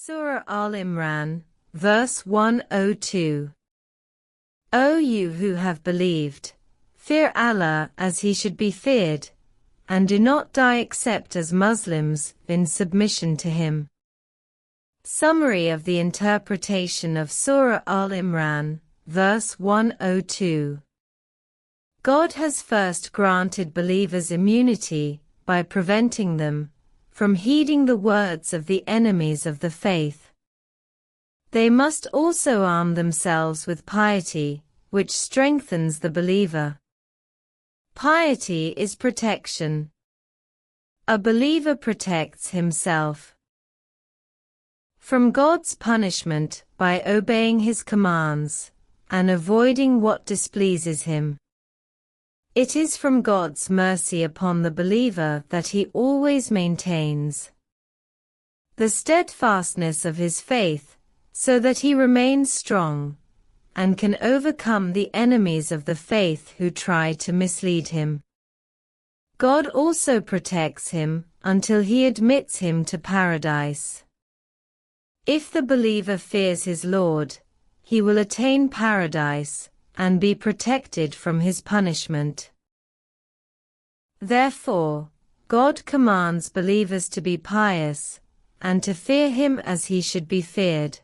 Surah Al-Imran, verse 102. O you who have believed, fear Allah as he should be feared, and do not die except as Muslims in submission to him. Summary of the interpretation of Surah Al-Imran, verse 102. God has first granted believers immunity by preventing them from heeding the words of the enemies of the faith. They must also arm themselves with piety, which strengthens the believer. Piety is protection. A believer protects himself from God's punishment by obeying his commands and avoiding what displeases him. It is from God's mercy upon the believer that he always maintains the steadfastness of his faith, so that he remains strong and can overcome the enemies of the faith who try to mislead him. God also protects him until he admits him to paradise. If the believer fears his Lord, he will attain paradise and be protected from his punishment. Therefore, God commands believers to be pious and to fear him as he should be feared.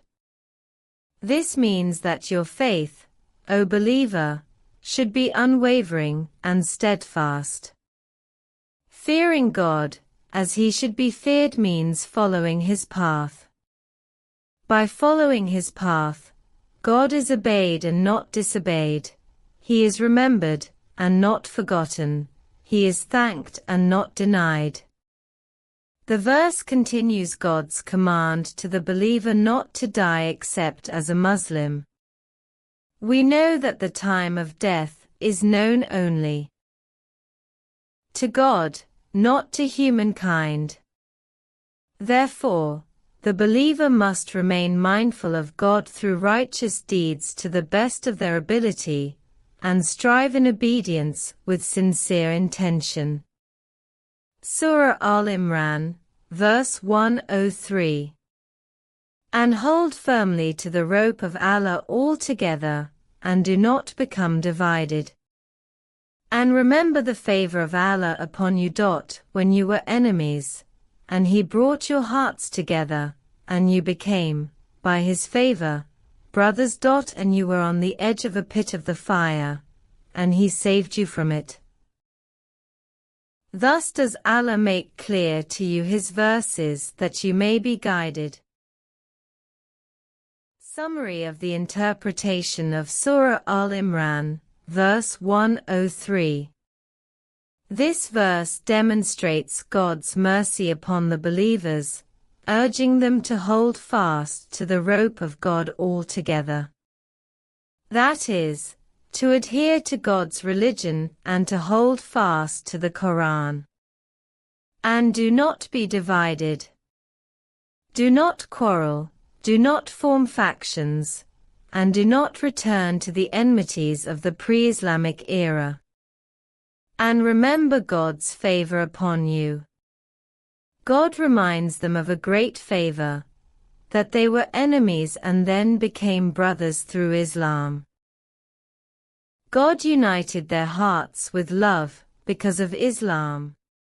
This means that your faith, O believer, should be unwavering and steadfast. Fearing God as he should be feared means following his path. By following his path, God is obeyed and not disobeyed. He is remembered and not forgotten. He is thanked and not denied. The verse continues God's command to the believer not to die except as a Muslim. We know that the time of death is known only to God, not to humankind. Therefore, the believer must remain mindful of God through righteous deeds to the best of their ability, and strive in obedience with sincere intention. Surah Al-Imran, verse 103. And hold firmly to the rope of Allah altogether, and do not become divided. And remember the favor of Allah upon you. When you were enemies, and he brought your hearts together, and you became, by his favor, brothers. And you were on the edge of a pit of the fire, and he saved you from it. Thus does Allah make clear to you his verses that you may be guided. Summary of the interpretation of Surah Al-Imran, verse 103. This verse demonstrates God's mercy upon the believers, urging them to hold fast to the rope of God altogether. That is, to adhere to God's religion and to hold fast to the Quran. And do not be divided. Do not quarrel, do not form factions, and do not return to the enmities of the pre-Islamic era. And remember God's favor upon you. God reminds them of a great favor, that they were enemies and then became brothers through Islam. God united their hearts with love because of Islam.